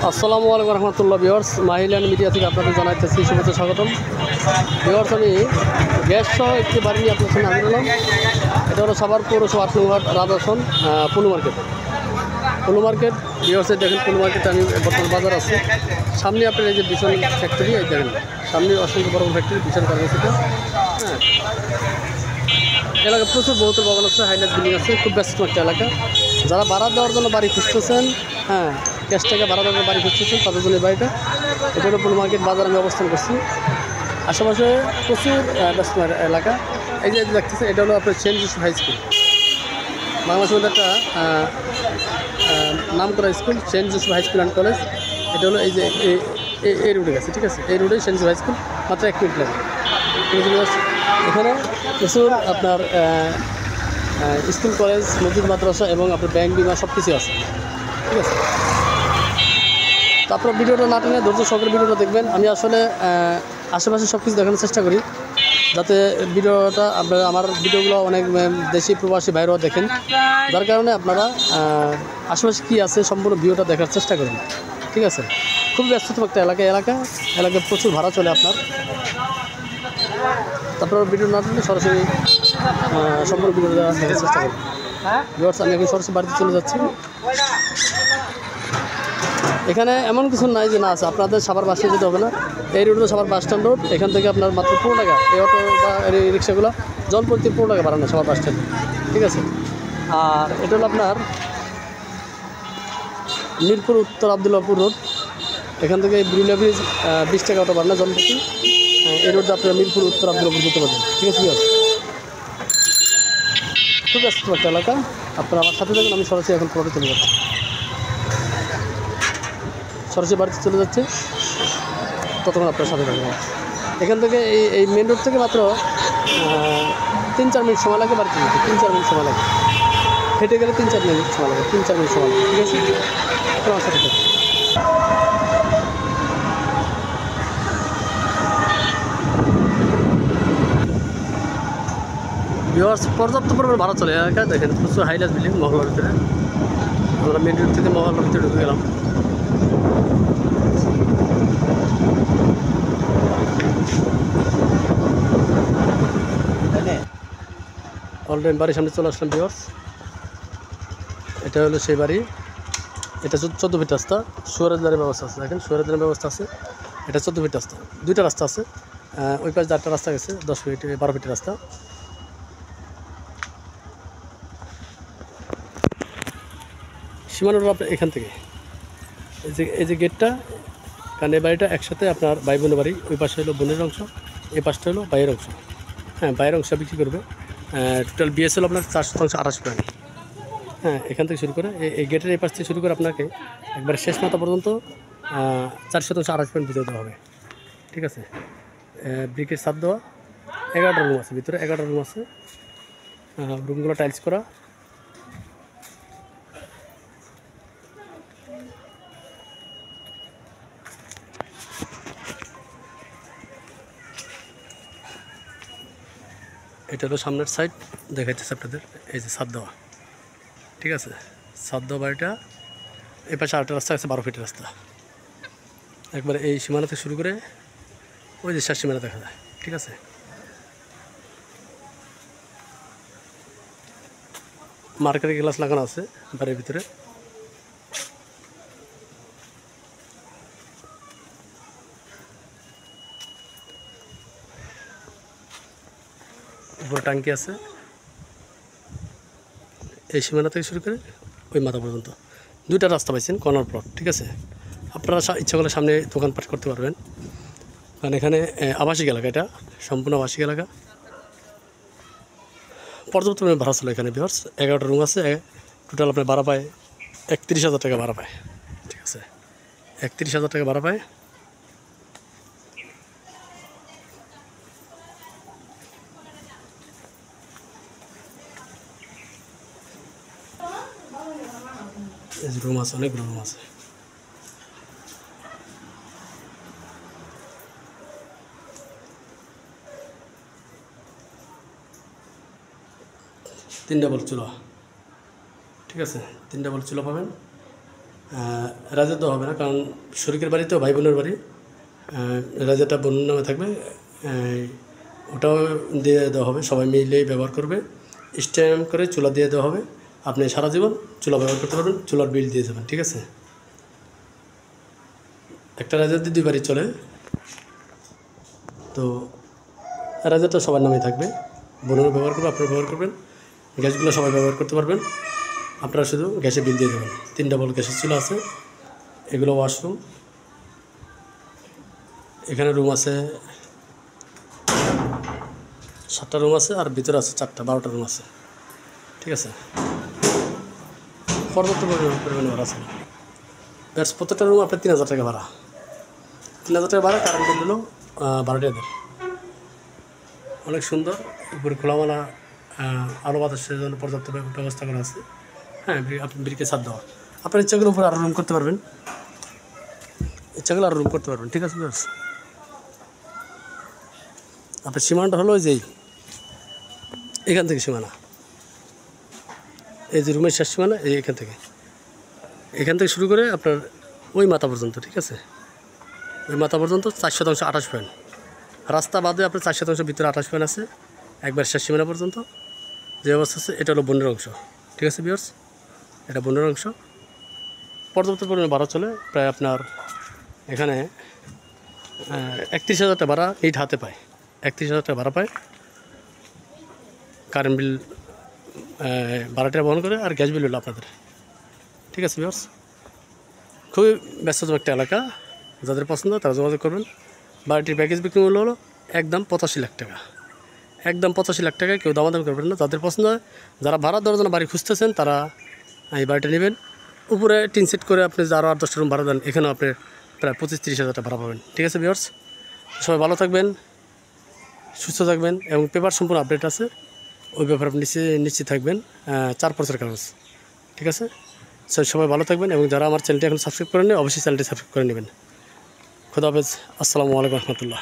আসসালামু আলাইকুম রহমতুল্লাহ viewers, মাহিল্যান্ড media থেকে আপনাদের জানাইতেছি শুভেচ্ছা স্বাগতম। ভিউয়ার্স, আমি গ্যাস সহ একটি বাড়ি নিয়ে আপনার সামনে হাজির হলাম। এটা হলো সাভার পৌরসভা 8 নং ওয়ার্ড রাজাসন পুলু মার্কেট। পুলু মার্কেট ভিউয়ার্সে দেখেন, পুলু মার্কেটে আমি বর্তমান বাজার আছে। সামনে আপনার এই যে বিশাল ফ্যাক্টরি, এই দেখেন সামনে অসংখ্য বড় ফ্যাক্টরি, বিশাল ফার্মেসিটা। হ্যাঁ, এলাকা প্রচুর বহুতল ভবন আছে, হাইলাইট বিল্ডিং আছে, খুব ব্যস্ত একটা এলাকা। যারা ভাড়া দেওয়ার জন্য বাড়ি খুঁজতেছেন, হ্যাঁ ক্যাশ টাকা ভাড়া দেওয়ার বাড়ি খুঁজতেছেন, তাদের জন্য বাড়িটা। এটা হলো পুলু মার্কেট বাজার আমি অবস্থান করছি। আশেপাশে প্রচুর ব্যস্ত এলাকা। এই যে দেখতেছেন, এটা হলো আপনার সেন্ট জোসেফ হাই স্কুল, বাংলাদেশের মধ্যে একটা নাম করা school, saint Joseph high school and college. এটা হলো এই যে এই রোডে গেছে, ঠিক আছে, এই রোডে সেন্ট জোসেফ হাই স্কুল, মাত্র 1 মিনিট লাগে। এখানে প্রচুর আপনার স্কুল, কলেজ, মসজিদ, মাদ্রাসা এবং আপনার ব্যাংক, বিমা সব কিছু আছে, ঠিক আছে। তারপর ভিডিওটা না টেনে ধৈর্য সহকারে ভিডিওটা দেখবেন। আমি আসলে আশেপাশে সব কিছু দেখানোর চেষ্টা করি, যাতে ভিডিওটা আপনারা, আমার ভিডিওগুলো অনেক দেশি প্রবাসী বাইরেও দেখেন, যার কারণে আপনারা আশেপাশে কী আছে সম্পূর্ণ ভিডিওটা দেখার চেষ্টা করেন, ঠিক আছে। খুব ব্যস্ততম একটা এলাকায় প্রচুর ভাড়া চলে আপনার। তারপর ভিডিও না টেনে সরাসরি সম্পূর্ণ ভিডিওটা দেখার চেষ্টা করেন। ভিউয়ার্স, আমি এখন সরাসরি বাড়িতে চলে যাচ্ছি। এখানে এমন কিছু নাই যে না আছে, আপনাদের সাভার বাস স্ট্যান্ড যেতে হবে না। এই রোড তো সাভার বাস স্ট্যান্ড রোড, এখান থেকে আপনার মাত্র 15 টাকা। এই অটো বা এই রিক্সাগুলো জনপ্রতি 15 টাকা বাড়ানো সাভার বাস স্ট্যান্ড, ঠিক আছে। আর এটা হলো আপনার মিরপুর উত্তর আবদুল্লাপুর রোড, এখান থেকে ব্রিলিয়া ব্রিজ 20 টাকা অটো বাড়ানো জনপ্রতি। এই রোডটা আপনারা মিরপুর উত্তর আবদুল্লাপুর যেতে পারবেন, ঠিক আছে। খুব ব্যস্ত একটা এলাকা, আপনারা আমার সাথে থাকুন। আমি সরাসরি এখন প্লটে চলে যাচ্ছি, সরাসরি বাড়িতে চলে যাচ্ছে, ততক্ষণ আপনার সাথে থাকবেন। এখান থেকে এই মেন রোড থেকে মাত্র 3-4 মিনিট সময় লাগে বাড়িতে যেতে, 3-4 মিনিট সময় লাগে। হেঁটে গেলে 3-4 মিনিট সময় লাগে, 3-4 মিনিট সময় লাগে, ঠিক আছে। আমার সাথে থাকবেন। ভিউয়ার্স, পর্যাপ্ত পরিমাণ ভাড়া চলে এলাকায়। দেখেন প্রচুর হাইলাইট বিল্ডিং মহল্লার ভিতরে। আমরা মেন রোড থেকে মহল্লার ভিতরে ঢুকে গেলাম। অলরেডি বাড়ির সামনে চলে আসলাম ভিউয়ার্স। এটা হলো সেই বাড়ি। এটা 14 ফিট রাস্তা, সুয়ারেজদারের ব্যবস্থা আছে। দেখেন সুয়ারেজদারের ব্যবস্থা আছে। এটা 14 ফিট রাস্তা, 2টা রাস্তা আছে। ওই পাশে 4টা রাস্তা গেছে, 10 ফিট 12 ফিটের রাস্তা। সীমানাটা আপনার এখান থেকে এই যে গেটটা, কারণ এই বাড়িটা একসাথে আপনার ভাই বোনের বাড়ি। ওই পাশে হলো বোনের অংশ, এই পাশটা হলো ভাইয়ের অংশ। হ্যাঁ, ভাইয়ের অংশ বিক্রি করবে। টোটাল বিএসএল আপনার 428 পয়েন্ট। হ্যাঁ, এখান থেকে শুরু করে এই গেটের এই পাশ থেকে শুরু করে আপনাকে একবারে শেষ মাথা পর্যন্ত 428 পয়েন্ট ভিতরে দেওয়া হবে, ঠিক আছে। ব্রিকের ছাদ দেওয়া, 11টা রুম আছে ভিতরে, 11টা রুম আছে। রুমগুলো টাইলস করা। এটা হলো সামনের সাইড দেখাইতেছে আপনাদের, এই যে ছাদ দেওয়া, ঠিক আছে। ছাদ দেওয়া বাড়িটা। এই পাশে 8টা রাস্তা আছে, 12 ফিটের রাস্তা। একবারে এই সীমানা থেকে শুরু করে ওই যে শেষ সীমানা দেখা যায়, ঠিক আছে। মার্কেটের গ্লাস লাগানো আছে বাড়ির ভিতরে। উপরে ট্যাঙ্কি আছে। এই সীমানা থেকে শুরু করে ওই মাথা পর্যন্ত 2টা রাস্তা পাইছেন, কর্নার প্লট, ঠিক আছে। আপনারা ইচ্ছা করলে সামনে দোকানপাট করতে পারবেন, কারণ এখানে আবাসিক এলাকা, এটা সম্পূর্ণ আবাসিক এলাকা। পর্যাপ্ত পরিমাণে ভাড়া চলে এখানে ভিউয়ার্স। 11টা রুম আছে। টোটাল আপনার ভাড়া পায় 31,000 টাকা ভাড়া পায়, ঠিক আছে। 31,000 টাকা ভাড়া পায়। রুম আছে, অনেক রুম আছে। তিন ডাবল চুলা, ঠিক আছে। 3 ডাবল চুলা পাবেন। রাজা দেওয়া হবে না, কারণ শরিকের বাড়িতেও ভাই বোনের বাড়ি, রাজাটা বোনের নামে থাকবে, ওটাও দিয়ে দেওয়া হবে, সবাই মিলেই ব্যবহার করবে। স্ট্যান্ড করে চুলা দিয়ে দেওয়া হবে, আপনি সারা জীবন চুলা ব্যবহার করতে পারবেন, চুলার বিল দিয়ে যাবেন, ঠিক আছে। একটা রাজা দিয়ে 2 বাড়ি চলে, তো রাজাটা সবার নামে থাকবে, বোনেরও ব্যবহার করবে, আপনারা ব্যবহার করবেন, গ্যাসগুলো সবাই ব্যবহার করতে পারবেন, আপনারা শুধু গ্যাসে বিল দিয়ে দেবেন। 3 ডাবল গ্যাসের চুলা আছে, এগুলো ওয়াশরুম, এখানে রুম আছে 7টা রুম আছে, আর ভিতরে আছে 4টা, 12টা রুম আছে, ঠিক আছে। পর্যাপ্ত পরিমাণে ভাড়া আছে। প্রত্যেকটা রুম আপনার 3000 টাকা ভাড়া, 3000 টাকা ভাড়া। কারেন্ট বিল হলো 12 টাকা। অনেক সুন্দর, উপরে খোলামেলা আলো বাতাসের জন্য পর্যাপ্ত ব্যবস্থা করা আছে। হ্যাঁ, আপনি ব্রিকে ছাদ দেওয়া, আপনার ইচ্ছাগুলো উপরে আরও রুম করতে পারবেন, ইচ্ছাগুলো আরও রুম করতে পারবেন, ঠিক আছে। আপনার সীমানাটা হলো যেই এখান থেকে সীমানা, এই যে রুমের শেষ সীমানা এখান থেকে শুরু করে আপনার ওই মাথা পর্যন্ত, ঠিক আছে। ওই মাথা পর্যন্ত 4% 28 পয়েন্ট, রাস্তা বাদে আপনার 4% ভিতরে 28 পয়েন্ট আছে, একবার শেষ সীমানা পর্যন্ত যে অবস্থা আছে। এটা হলো বনের অংশ, ঠিক আছে ভিউয়ার্স, এটা বনের অংশ। পর্যাপ্ত পরিমাণে ভাড়া চলে, প্রায় আপনার এখানে 31,000 টাকা ভাড়া ইট হাতে পায়, 31,000 টাকা ভাড়া পায়। কারেন্ট বিল 12 টাকা বহন করে, আর গ্যাস বিল হলো আপনাদের, ঠিক আছে ভিউয়ার্স। খুবই ব্যস্ততম একটা এলাকা, যাদের পছন্দ তারা যোগাযোগ করবেন। বাড়িটির প্যাকেজ বিক্রি মূল্য হলো একদম 85 লাখ টাকা, একদম 85 লাখ টাকায়, কেউ দামাদাম করবেন না। যাদের পছন্দ হয়, যারা ভাড়া দেওয়ার জন্য বাড়ি খুঁজতেছেন, তারা এই বাড়িটা নেবেন। উপরে টিন সেট করে আপনি আরও 8-10টা রুম ভাড়া দেন, এখানেও আপনি প্রায় 25-30,000 টাকা ভাড়া পাবেন, ঠিক আছে ভিউয়ার্স। সবাই ভালো থাকবেন, সুস্থ থাকবেন, এবং পেপার সম্পূর্ণ আপডেট আছে, ওই ব্যাপারে আপনি নিশ্চিত থাকবেন। 4 বছরের কাগজ, ঠিক আছে। সবাই ভালো থাকবেন, এবং যারা আমার চ্যানেলটি এখন সাবস্ক্রাইব করেন অবশ্যই চ্যানেলটি সাবস্ক্রাইব করে নেবেন। খুদা হাফেজ, আসসালামু আলাইকুম রহমতুল্লাহ।